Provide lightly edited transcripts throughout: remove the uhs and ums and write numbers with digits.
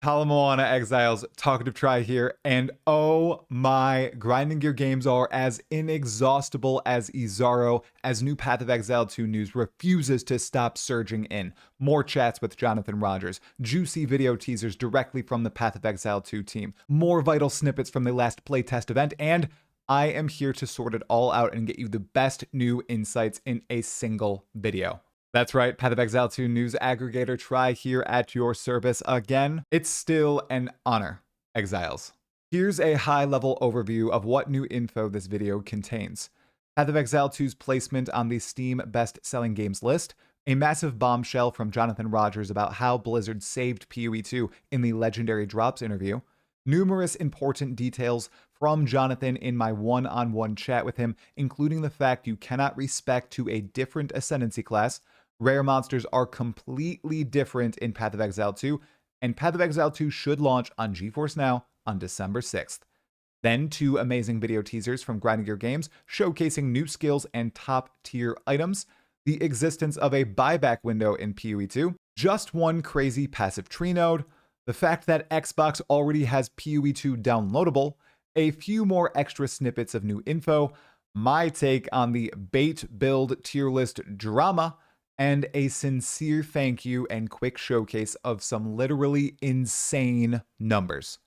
Moana Exiles, Talkative Try here, and oh my, grinding gear games are as inexhaustible as Izaro as new Path of Exile 2 news refuses to stop surging in. More chats with Jonathan Rogers, juicy video teasers directly from the Path of Exile 2 team, more vital snippets from the last playtest event, and I am here to sort it all out and get you the best new insights in a single video. That's right, Path of Exile 2 news aggregator Try here at your service again. It's still an honor, Exiles. Here's a high-level overview of what new info this video contains. Path of Exile 2's placement on the Steam best-selling games list, a massive bombshell from Jonathan Rogers about how Blizzard saved PoE2 in the Legendary Drops interview, numerous important details from Jonathan in my one-on-one chat with him, including the fact you cannot respec to a different Ascendancy class, rare monsters are completely different in Path of Exile 2, and Path of Exile 2 should launch on GeForce Now on December 6th. Then 2 amazing video teasers from Grinding Gear Games showcasing new skills and top-tier items, the existence of a buyback window in PoE2, just one crazy passive tree node, the fact that Xbox already has PoE2 downloadable, a few more extra snippets of new info, my take on the bait build tier list drama, and a sincere thank you and quick showcase of some literally insane numbers.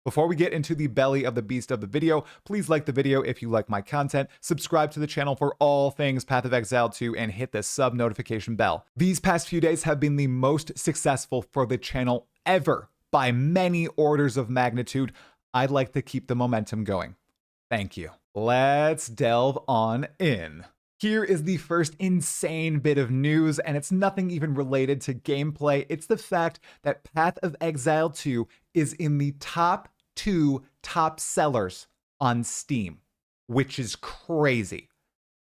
Before we get into the belly of the beast of the video, please like the video if you like my content, subscribe to the channel for all things Path of Exile 2, and hit the sub notification bell. These past few days have been the most successful for the channel ever by many orders of magnitude. I'd like to keep the momentum going. Thank you. Let's delve on in. Here is the first insane bit of news, and it's nothing even related to gameplay. It's the fact that Path of Exile 2 is in the top 2 top sellers on Steam, which is crazy.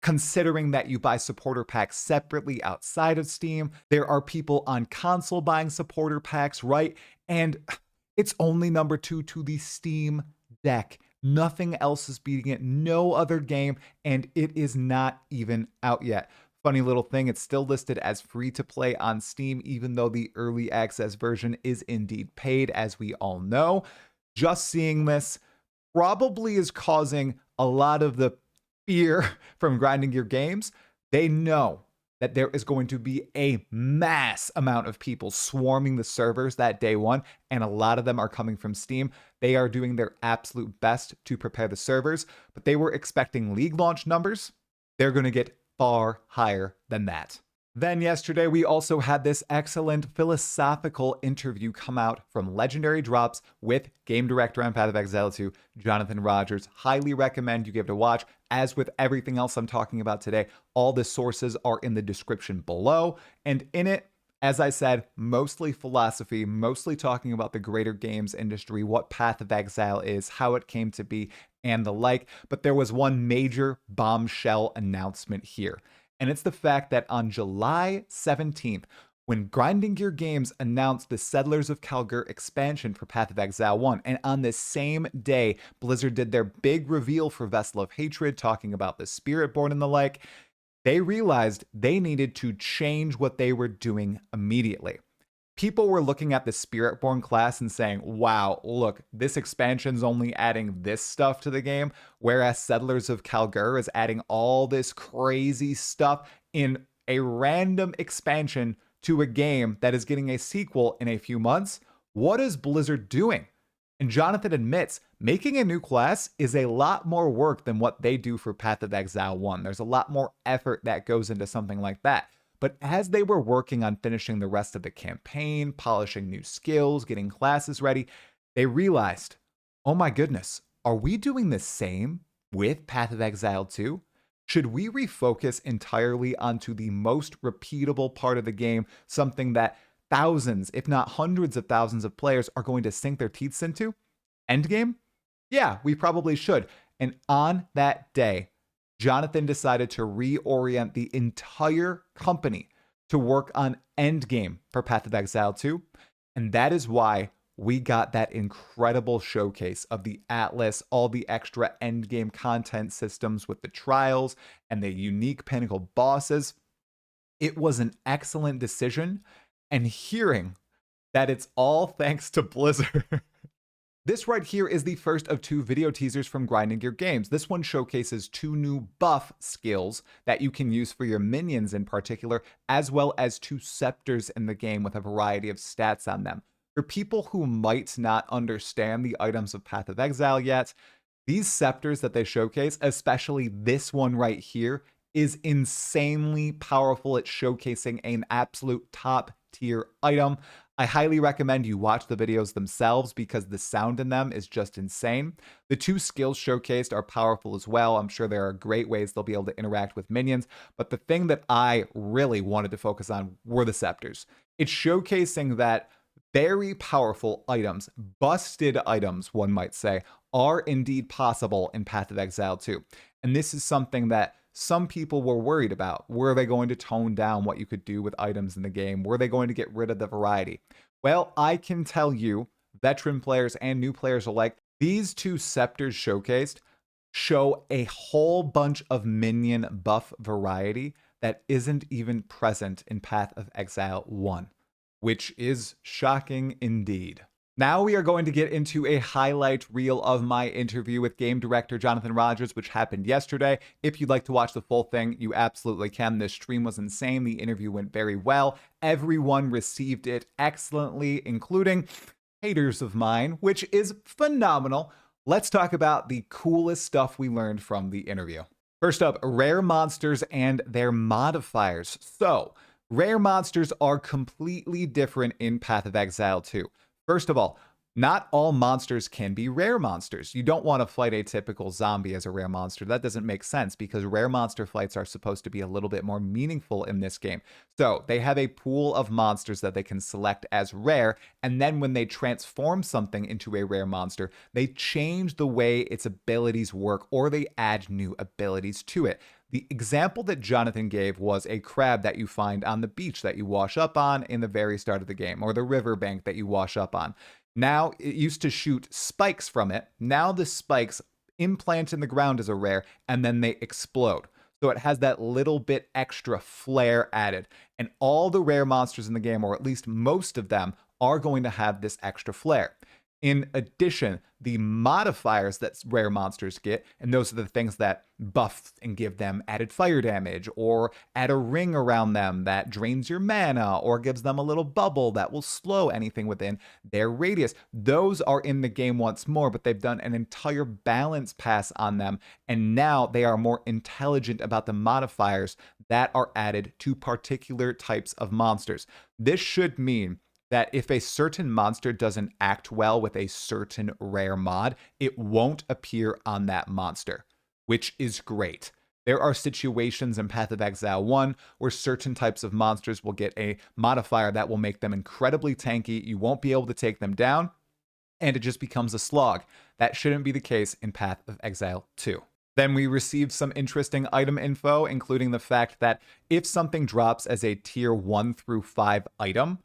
Considering that you buy supporter packs separately outside of Steam, there are people on console buying supporter packs, right? And it's only number 2 to the Steam Deck. Nothing else is beating it, no other game, and it is not even out yet. Funny little thing, it's still listed as free to play on Steam, even though the early access version is indeed paid, as we all know. Just seeing this probably is causing a lot of the fear from Grinding Gear Games. They know that there is going to be a mass amount of people swarming the servers that day one, and a lot of them are coming from Steam. They are doing their absolute best to prepare the servers, but they were expecting League launch numbers. They're going to get far higher than that. Then yesterday, we also had this excellent philosophical interview come out from Legendary Drops with game director on Path of Exile 2, Jonathan Rogers. Highly recommend you give it a watch. As with everything else I'm talking about today, all the sources are in the description below. And in it, as I said, mostly philosophy, mostly talking about the greater games industry, what Path of Exile is, how it came to be, and the like. But there was one major bombshell announcement here. And it's the fact that on July 17th, when Grinding Gear Games announced the Settlers of Kalgur expansion for Path of Exile 1, and on this same day, Blizzard did their big reveal for Vessel of Hatred, talking about the Spiritborn and the like, they realized they needed to change what they were doing immediately. People were looking at the Spiritborn class and saying, wow, look, this expansion's only adding this stuff to the game, whereas Settlers of Kalgur is adding all this crazy stuff in a random expansion to a game that is getting a sequel in a few months. What is Blizzard doing? And Jonathan admits, making a new class is a lot more work than what they do for Path of Exile 1. There's a lot more effort that goes into something like that. But as they were working on finishing the rest of the campaign, polishing new skills, getting classes ready, they realized, oh my goodness, are we doing the same with Path of Exile 2? Should we refocus entirely onto the most repeatable part of the game, something that thousands, if not hundreds of thousands of players are going to sink their teeth into? Endgame? Yeah, we probably should. And on that day, Jonathan decided to reorient the entire company to work on Endgame for Path of Exile 2. And that is why we got that incredible showcase of the Atlas, all the extra Endgame content systems with the trials and the unique pinnacle bosses. It was an excellent decision. And hearing that it's all thanks to Blizzard. This right here is the first of 2 video teasers from Grinding Gear Games. This one showcases 2 new buff skills that you can use for your minions in particular, as well as 2 scepters in the game with a variety of stats on them. For people who might not understand the items of Path of Exile yet, these scepters that they showcase, especially this one right here, is insanely powerful at showcasing an absolute top tier item. I highly recommend you watch the videos themselves because the sound in them is just insane. The 2 skills showcased are powerful as well. I'm sure there are great ways they'll be able to interact with minions, but the thing that I really wanted to focus on were the scepters. It's showcasing that very powerful items, busted items, one might say, are indeed possible in Path of Exile 2. And this is something that some people were worried about. Were they going to tone down what you could do with items in the game? Were they going to get rid of the variety? Well, I can tell you, veteran players and new players alike, these 2 scepters showcased show a whole bunch of minion buff variety that isn't even present in Path of Exile 1, which is shocking indeed. Now we are going to get into a highlight reel of my interview with game director Jonathan Rogers, which happened yesterday. If you'd like to watch the full thing, you absolutely can. This stream was insane. The interview went very well. Everyone received it excellently, including haters of mine, which is phenomenal. Let's talk about the coolest stuff we learned from the interview. First up, rare monsters and their modifiers. So, rare monsters are completely different in Path of Exile 2. First of all, not all monsters can be rare monsters. You don't want to fight a typical zombie as a rare monster. That doesn't make sense because rare monster fights are supposed to be a little bit more meaningful in this game. So they have a pool of monsters that they can select as rare, and then when they transform something into a rare monster, they change the way its abilities work or they add new abilities to it. The example that Jonathan gave was a crab that you find on the beach that you wash up on in the very start of the game, or the riverbank that you wash up on. Now, it used to shoot spikes from it. Now the spikes implant in the ground as a rare, and then they explode. So it has that little bit extra flair added. And all the rare monsters in the game, or at least most of them, are going to have this extra flair. In addition, the modifiers that rare monsters get, and those are the things that buff and give them added fire damage, or add a ring around them that drains your mana, or gives them a little bubble that will slow anything within their radius. Those are in the game once more, but they've done an entire balance pass on them, and now they are more intelligent about the modifiers that are added to particular types of monsters. This should mean that if a certain monster doesn't act well with a certain rare mod, it won't appear on that monster, which is great. There are situations in Path of Exile 1 where certain types of monsters will get a modifier that will make them incredibly tanky. You won't be able to take them down, and it just becomes a slog. That shouldn't be the case in Path of Exile 2. Then we received some interesting item info, including the fact that if something drops as a tier 1 through 5 item,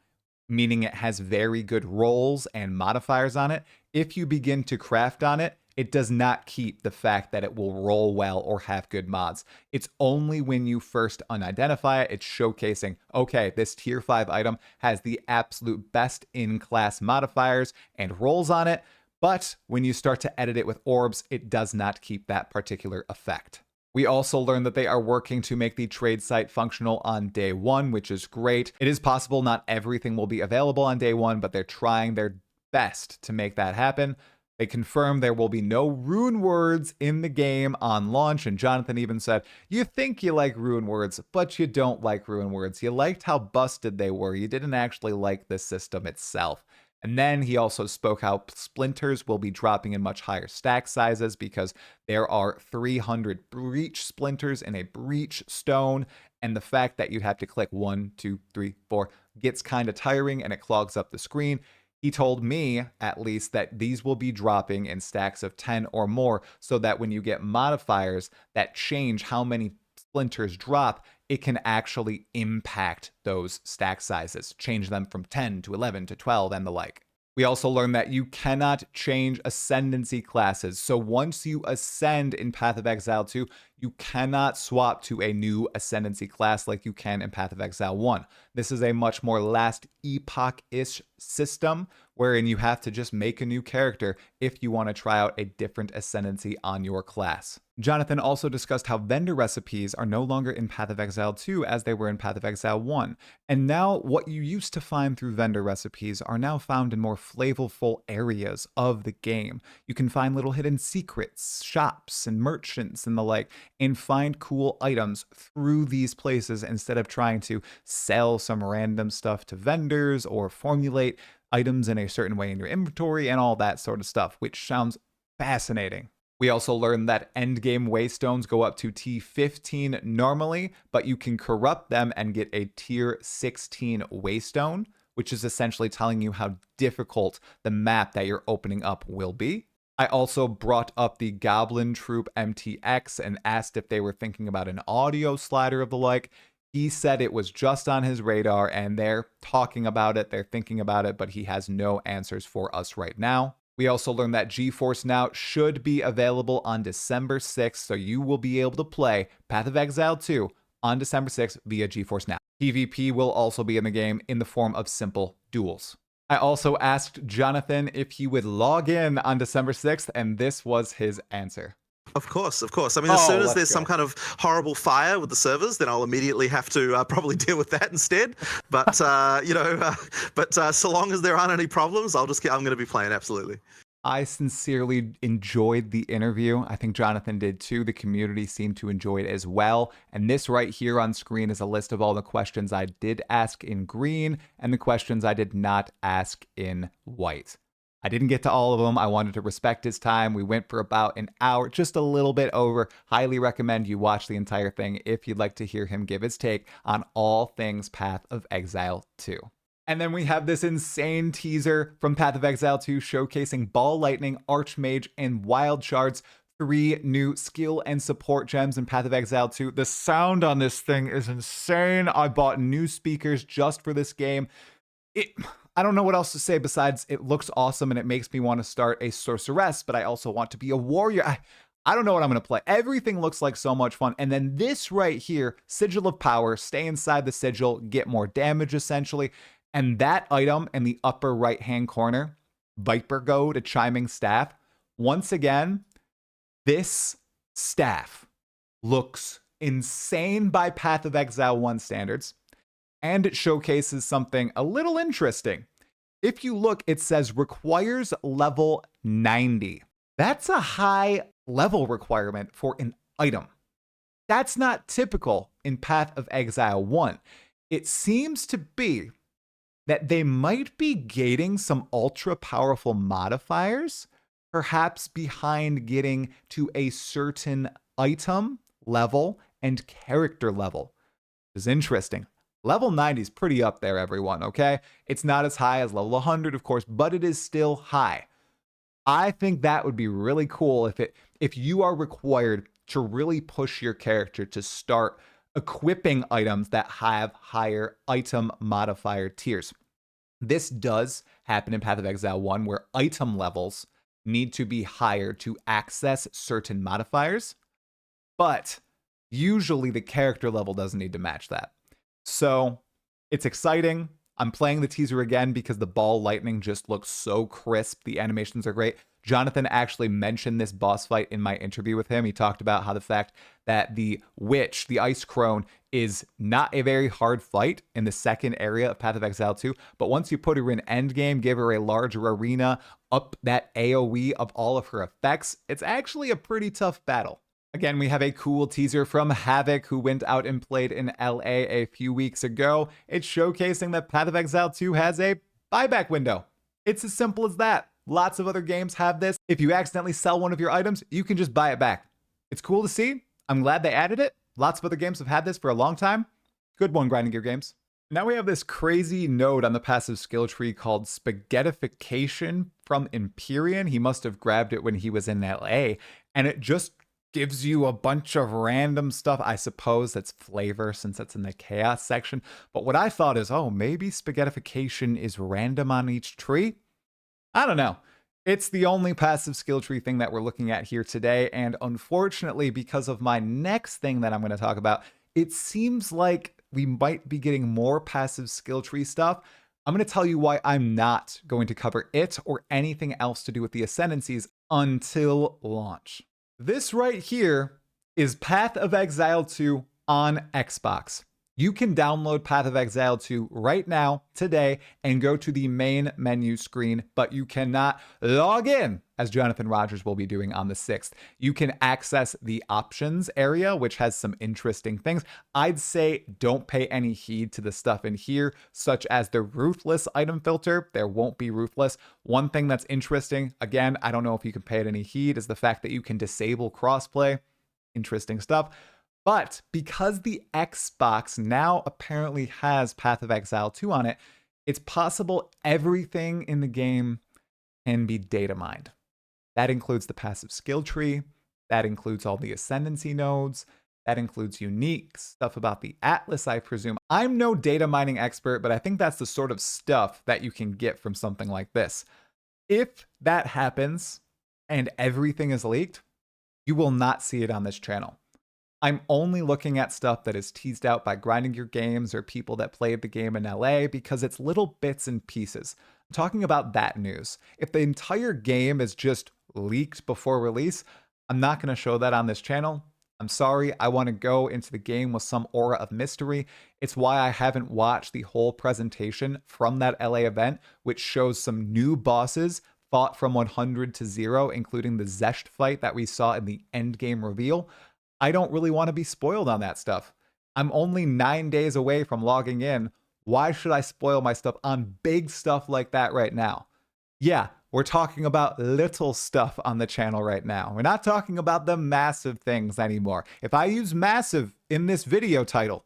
meaning it has very good rolls and modifiers on it, if you begin to craft on it, it does not keep the fact that it will roll well or have good mods. It's only when you first unidentify it, it's showcasing, okay, this tier 5 item has the absolute best in-class modifiers and rolls on it, but when you start to edit it with orbs, it does not keep that particular effect. We also learned that they are working to make the trade site functional on day 1, which is great. It is possible not everything will be available on day 1, but they're trying their best to make that happen. They confirmed there will be no rune words in the game on launch, and Jonathan even said, you think you like rune words, but you don't like rune words. You liked how busted they were. You didn't actually like the system itself. And then he also spoke how splinters will be dropping in much higher stack sizes because there are 300 breach splinters in a breach stone. And the fact that you'd have to click 1, 2, 3, 4 gets kind of tiring and it clogs up the screen. He told me, at least, that these will be dropping in stacks of 10 or more so that when you get modifiers that change how many splinters drop, it can actually impact those stack sizes, change them from 10 to 11 to 12 and the like. We also learned that you cannot change ascendancy classes. So once you ascend in Path of Exile 2, You cannot swap to a new Ascendancy class like you can in Path of Exile 1. This is a much more last Epoch-ish system, wherein you have to just make a new character if you want to try out a different Ascendancy on your class. Jonathan also discussed how vendor recipes are no longer in Path of Exile 2 as they were in Path of Exile 1. And now what you used to find through vendor recipes are now found in more flavorful areas of the game. You can find little hidden secrets, shops, and merchants and the like, and find cool items through these places instead of trying to sell some random stuff to vendors or formulate items in a certain way in your inventory and all that sort of stuff, which sounds fascinating. We also learned that endgame waystones go up to T15 normally, but you can corrupt them and get a tier 16 waystone, which is essentially telling you how difficult the map that you're opening up will be. I also brought up the Goblin Troop MTX and asked if they were thinking about an audio slider of the like. He said it was just on his radar and they're talking about it, they're thinking about it, but he has no answers for us right now. We also learned that GeForce Now should be available on December 6th, so you will be able to play Path of Exile 2 on December 6th via GeForce Now. PvP will also be in the game in the form of simple duels. I also asked Jonathan if he would log in on December 6th, and this was his answer. Of course, of course. I mean, as soon as there's some kind of horrible fire with the servers, then I'll immediately have to probably deal with that instead. But so long as there aren't any problems, I'm going to be playing, absolutely. I sincerely enjoyed the interview. I think Jonathan did too. The community seemed to enjoy it as well. And this right here on screen is a list of all the questions I did ask in green and the questions I did not ask in white. I didn't get to all of them. I wanted to respect his time. We went for about an hour, just a little bit over. Highly recommend you watch the entire thing if you'd like to hear him give his take on all things Path of Exile 2. And then we have this insane teaser from Path of Exile 2 showcasing Ball Lightning, Archmage, and Wild Shards, 3 new skill and support gems in Path of Exile 2. The sound on this thing is insane. I bought new speakers just for this game. I don't know what else to say besides it looks awesome and it makes me want to start a Sorceress, but I also want to be a warrior. I don't know what I'm going to play. Everything looks like so much fun. And then this right here, Sigil of Power, stay inside the sigil, get more damage essentially. And that item in the upper right-hand corner, Viper Goad, a chiming staff. Once again, this staff looks insane by Path of Exile 1 standards. And it showcases something a little interesting. If you look, it says requires level 90. That's a high level requirement for an item. That's not typical in Path of Exile 1. It seems to be that they might be gating some ultra powerful modifiers, perhaps behind getting to a certain item level and character level. Which is interesting. Level 90 is pretty up there, everyone, okay? It's not as high as level 100, of course, but it is still high. I think that would be really cool if you are required to really push your character to start equipping items that have higher item modifier tiers. This does happen in Path of Exile 1, where item levels need to be higher to access certain modifiers, but usually the character level doesn't need to match that. So it's exciting. I'm playing the teaser again because the Ball Lightning just looks so crisp. The animations are great. Jonathan actually mentioned this boss fight in my interview with him. He talked about how the fact that the Witch, the Ice Crone, is not a very hard fight in the second area of Path of Exile 2, but once you put her in endgame, give her a larger arena, up that AoE of all of her effects, it's actually a pretty tough battle. Again, we have a cool teaser from Havoc, who went out and played in LA a few weeks ago. It's showcasing that Path of Exile 2 has a buyback window. It's as simple as that. Lots of other games have this. If you accidentally sell one of your items, you can just buy it back. It's cool to see. I'm glad they added it. Lots of other games have had this for a long time. Good one, Grinding Gear Games. Now we have this crazy node on the passive skill tree called Spaghettification from Empyrean. He must have grabbed it when he was in LA, and it just gives you a bunch of random stuff. I suppose that's flavor since that's in the chaos section. But what I thought is, oh, maybe Spaghettification is random on each tree? I don't know. It's the only passive skill tree thing that we're looking at here today, and unfortunately, because of my next thing that I'm going to talk about, it seems like we might be getting more passive skill tree stuff. I'm going to tell you why I'm not going to cover it or anything else to do with the Ascendancies until launch. This right here is Path of Exile 2 on Xbox. You can download Path of Exile 2 right now, today, and go to the main menu screen, but you cannot log in, as Jonathan Rogers will be doing on the 6th. You can access the options area, which has some interesting things. I'd say don't pay any heed to the stuff in here, such as the ruthless item filter. There won't be ruthless. One thing that's interesting, again, I don't know if you can pay it any heed, is the fact that you can disable crossplay. Interesting stuff. But because the Xbox now apparently has Path of Exile 2 on it, it's possible everything in the game can be data mined. That includes the passive skill tree, that includes all the ascendancy nodes, that includes unique stuff about the Atlas, I presume. I'm no data mining expert, but I think that's the sort of stuff that you can get from something like this. If that happens and everything is leaked, you will not see it on this channel. I'm only looking at stuff that is teased out by Grinding Your Games or people that played the game in LA because it's little bits and pieces. I'm talking about that news. If the entire game is just leaked before release, I'm not going to show that on this channel. I'm sorry, I want to go into the game with some aura of mystery. It's why I haven't watched the whole presentation from that LA event, which shows some new bosses fought from 100 to 0, including the Zesht fight that we saw in the endgame reveal. I don't really want to be spoiled on that stuff. I'm only 9 days away from logging in. Why should I spoil my stuff on big stuff like that right now? Yeah, we're talking about little stuff on the channel right now. We're not talking about the massive things anymore. If I use massive in this video title,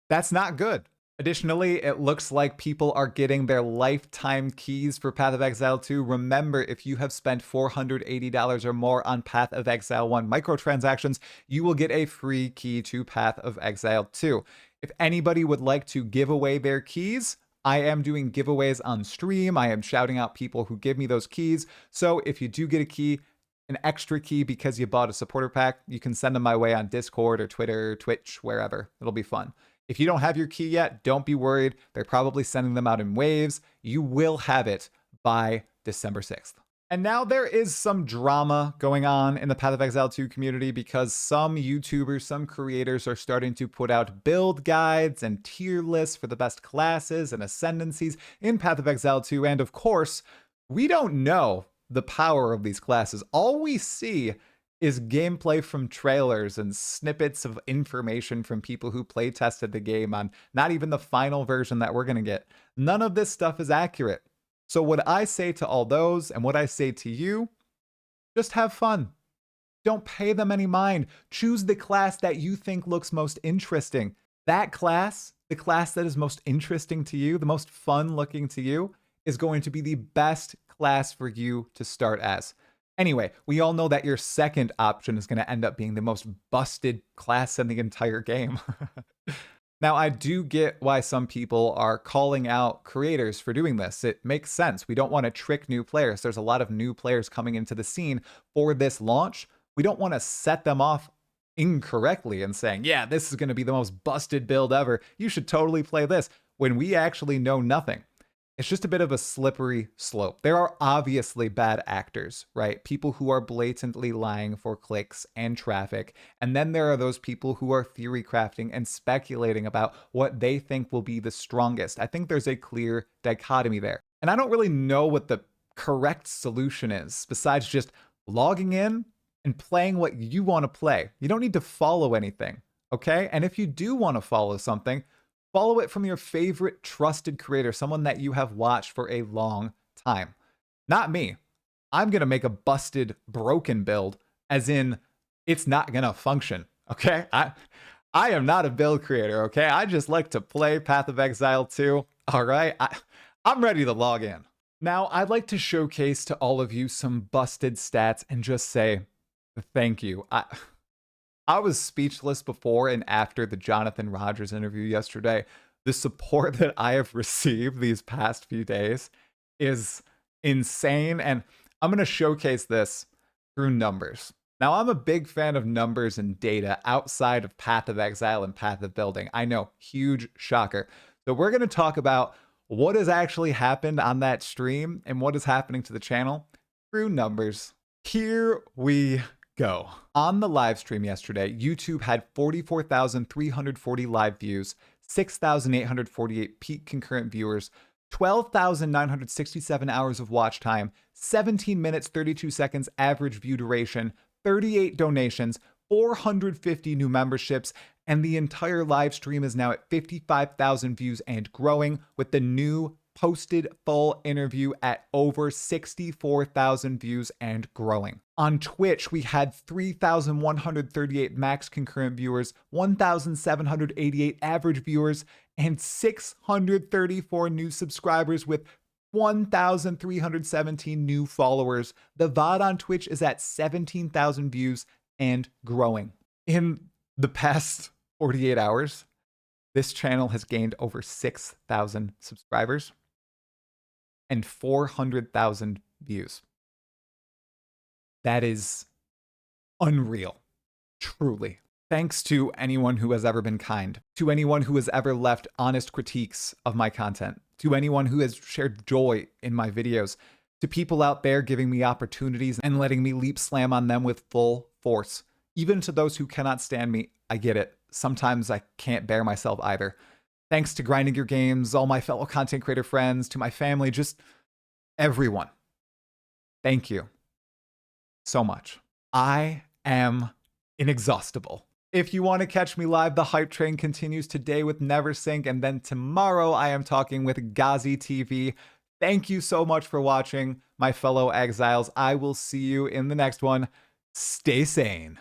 that's not good. Additionally, it looks like people are getting their lifetime keys for Path of Exile 2. Remember, if you have spent $480 or more on Path of Exile 1 microtransactions, you will get a free key to Path of Exile 2. If anybody would like to give away their keys, I am doing giveaways on stream. I am shouting out people who give me those keys. So if you do get a key, an extra key because you bought a supporter pack, you can send them my way on Discord or Twitter, Twitch, wherever. It'll be fun. If you don't have your key yet, don't be worried. They're probably sending them out in waves. You will have it by December 6th. And now there is some drama going on in the Path of Exile 2 community because some YouTubers, some creators are starting to put out build guides and tier lists for the best classes and ascendancies in Path of Exile 2. And of course, we don't know the power of these classes. All we see is gameplay from trailers and snippets of information from people who play tested the game on not even the final version that we're going to get. None of this stuff is accurate. So what I say to all those and what I say to you, just have fun. Don't pay them any mind. Choose the class that you think looks most interesting. That class, the class that is most interesting to you, the most fun looking to you, is going to be the best class for you to start as. Anyway, we all know that your second option is going to end up being the most busted class in the entire game. Now, I do get why some people are calling out creators for doing this. It makes sense. We don't want to trick new players. There's a lot of new players coming into the scene for this launch. We don't want to set them off incorrectly and saying, yeah, this is going to be the most busted build ever. You should totally play this when we actually know nothing. It's just a bit of a slippery slope. There are obviously bad actors, right? People who are blatantly lying for clicks and traffic. And then there are those people who are theory crafting and speculating about what they think will be the strongest. I think there's a clear dichotomy there. And I don't really know what the correct solution is besides just logging in and playing what you want to play. You don't need to follow anything, okay? And if you do want to follow something, follow it from your favorite trusted creator, someone that you have watched for a long time. Not me. I'm going to make a busted, broken build, as in it's not going to function, okay? I am not a build creator, okay? I just like to play Path of Exile 2, all right? I'm ready to log in. Now, I'd like to showcase to all of you some busted stats and just say thank you. I was speechless before and after the Jonathan Rogers interview yesterday. The support that I have received these past few days is insane. And I'm going to showcase this through numbers. Now, I'm a big fan of numbers and data outside of Path of Exile and Path of Building. I know, huge shocker. So we're going to talk about what has actually happened on that stream and what is happening to the channel through numbers. Here we go. On the live stream yesterday, YouTube had 44,340 live views, 6,848 peak concurrent viewers, 12,967 hours of watch time, 17 minutes 32 seconds average view duration, 38 donations, 450 new memberships, and the entire live stream is now at 55,000 views and growing, with the new posted full interview at over 64,000 views and growing. On Twitch, we had 3,138 max concurrent viewers, 1,788 average viewers, and 634 new subscribers with 1,317 new followers. The VOD on Twitch is at 17,000 views and growing. In the past 48 hours, this channel has gained over 6,000 subscribers and 400,000 views. That is unreal, truly. Thanks to anyone who has ever been kind, to anyone who has ever left honest critiques of my content, to anyone who has shared joy in my videos, to people out there giving me opportunities and letting me leap slam on them with full force. Even to those who cannot stand me, I get it. Sometimes I can't bear myself either. Thanks to Grinding Your Games, all my fellow content creator friends, to my family, just everyone. Thank you so much. I am inexhaustible. If you want to catch me live, the hype train continues today with Neversink, and then tomorrow I am talking with Gazi TV. Thank you so much for watching, my fellow Exiles. I will see you in the next one. Stay sane.